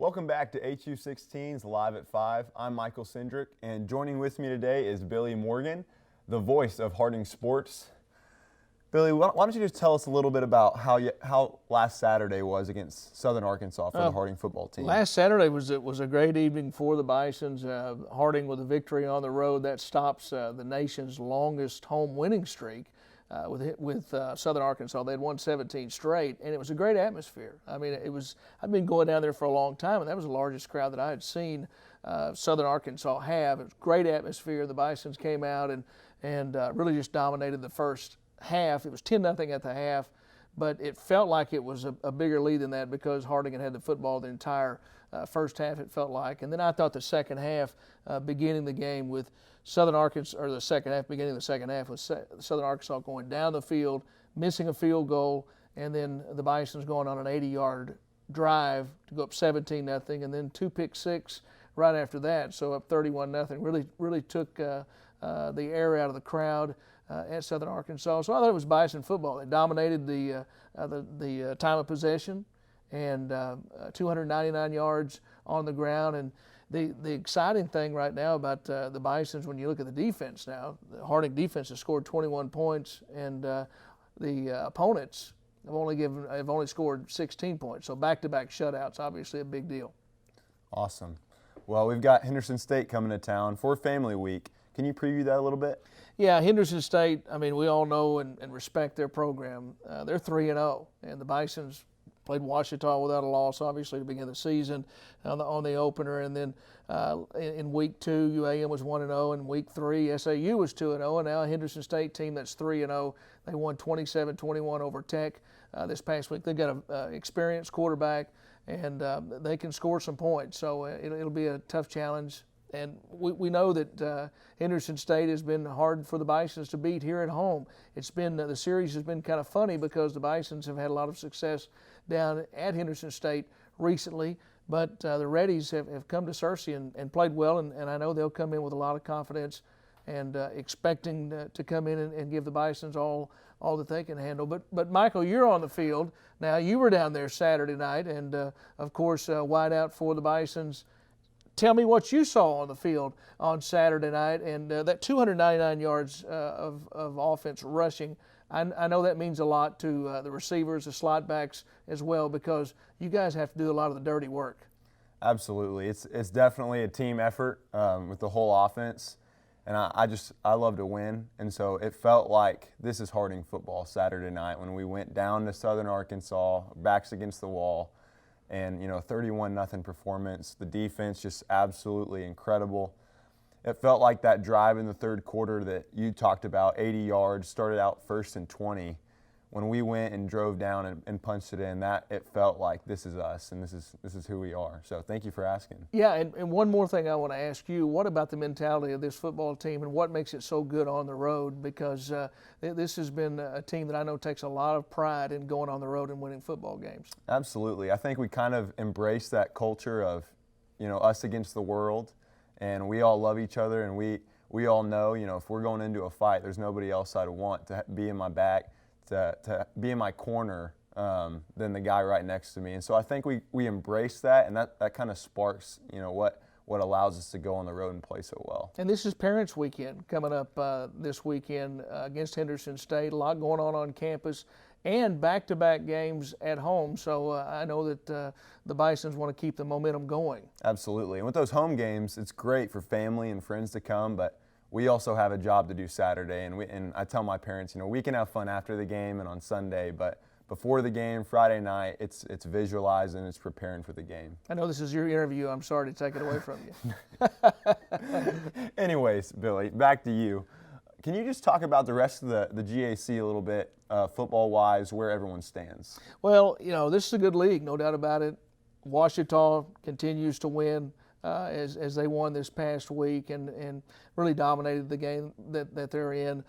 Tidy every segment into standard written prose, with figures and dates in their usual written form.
Welcome back to HU16's Live at 5. I'm Michael Cindric, and joining with me today is Billy Morgan, the voice of Harding Sports. Billy, why don't you just tell us a little bit about how last Saturday was against Southern Arkansas for the Harding football team? Last Saturday was a great evening for the Bisons. Harding with a victory on the road that stops the nation's longest home winning streak with Southern Arkansas. They had won 17 straight, and it was a great atmosphere. I mean, I've been going down there for a long time, and that was the largest crowd that I had seen Southern Arkansas have. It was a great atmosphere. The Bisons came out and really just dominated the first half. It was 10-0 at the half, but it felt like it was a bigger lead than that because Harding had the football the entire first half, it felt like. And then I thought the second half, beginning the game with Southern Arkansas, or the second half, beginning the second half with Southern Arkansas going down the field, missing a field goal, and then the Bisons going on an 80-yard drive to go up 17-0, and then 2 pick six right after that, so up 31-0. Really took the air out of the crowd at Southern Arkansas. So I thought it was Bison football. They dominated the time of possession and 299 yards on the ground. And the exciting thing right now about the Bisons, when you look at the defense now, the Harding defense has scored 21 points, and the opponents have only scored 16 points. So back-to-back shutouts, obviously a big deal. Awesome. Well, we've got Henderson State coming to town for Family Week. Can you preview that a little bit? Yeah, Henderson State, I mean, we all know and respect their program. They're 3-0, and the Bisons played Washita without a loss, obviously, to begin the season on the opener. And then in Week 2, UAM was 1-0. In Week 3, SAU was 2-0. And now a Henderson State team that's 3-0. They won 27-21 over Tech this past week. They've got an experienced quarterback, and they can score some points. So it'll be a tough challenge. And we know that Henderson State has been hard for the Bisons to beat here at home. It's been the series has been kind of funny because the Bisons have had a lot of success down at Henderson State recently, but the Reddies have come to Searcy and played well, and I know they'll come in with a lot of confidence and expecting to come in and give the Bisons all that they can handle. But Michael, you're on the field now. You were down there Saturday night, and of course, wide out for the Bisons. Tell me what you saw on the field on Saturday night, and that 299 yards of offense rushing. I know that means a lot to the receivers, the slot backs as well, because you guys have to do a lot of the dirty work. Absolutely. It's definitely a team effort with the whole offense, and I love to win, and so it felt like this is Harding football Saturday night when we went down to Southern Arkansas, backs against the wall. And, 31-0 performance. The defense just absolutely incredible. It felt like that drive in the third quarter that you talked about, 80 yards, started out 1st and 20. When we went and drove down and punched it in, it felt like this is us and this is who we are. So thank you for asking. Yeah, and one more thing I want to ask you, what about the mentality of this football team and what makes it so good on the road? Because this has been a team that I know takes a lot of pride in going on the road and winning football games. Absolutely. I think we kind of embrace that culture of, us against the world, and we all love each other, and we all know, if we're going into a fight, there's nobody else I'd want to be in my back, to be in my corner than the guy right next to me. And so I think we embrace that, and that kind of sparks, what allows us to go on the road and play so well. And this is Parents Weekend coming up this weekend against Henderson State. A lot going on campus and back-to-back games at home. So I know that the Bisons want to keep the momentum going. Absolutely. And with those home games, it's great for family and friends to come, but we also have a job to do Saturday, and I tell my parents, we can have fun after the game and on Sunday, but before the game, Friday night, it's visualizing, it's preparing for the game. I know this is your interview. I'm sorry to take it away from you. Anyways, Billy, back to you. Can you just talk about the rest of the GAC a little bit, football-wise, where everyone stands? Well, this is a good league, no doubt about it. Washita continues to win. As they won this past week and really dominated the game that they're in.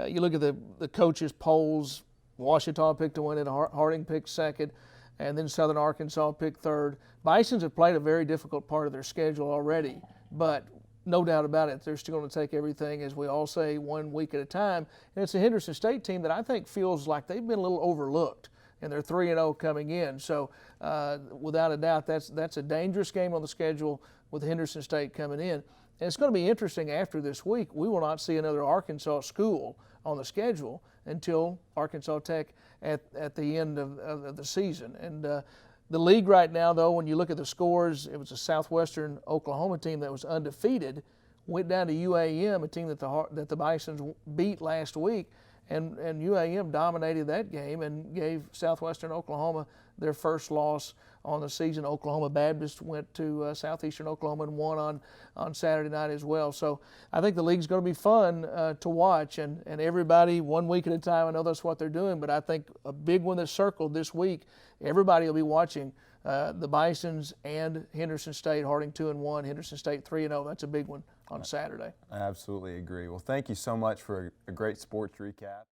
You look at the coaches' polls, Washita picked to win it, Harding picked second, and then Southern Arkansas picked third. Bisons have played a very difficult part of their schedule already, but no doubt about it, they're still going to take everything, as we all say, 1 week at a time. And it's a Henderson State team that I think feels like they've been a little overlooked. and they're 3-0 coming in. So without a doubt, that's a dangerous game on the schedule with Henderson State coming in. And it's going to be interesting after this week. We will not see another Arkansas school on the schedule until Arkansas Tech at the end of the season. And the league right now, though, when you look at the scores, it was a Southwestern Oklahoma team that was undefeated, went down to UAM, a team that the Bisons beat last week, and UAM dominated that game and gave Southwestern Oklahoma their first loss on the season. Oklahoma Baptist went to Southeastern Oklahoma and won on Saturday night as well. So I think the league's going to be fun to watch, and everybody 1 week at a time. I know that's what they're doing, but I think a big one that's circled this week, everybody will be watching the Bisons and Henderson State. Harding 2-1, Henderson State 3-0. That's a big one on Saturday. I absolutely agree. Well, thank you so much for a great sports recap.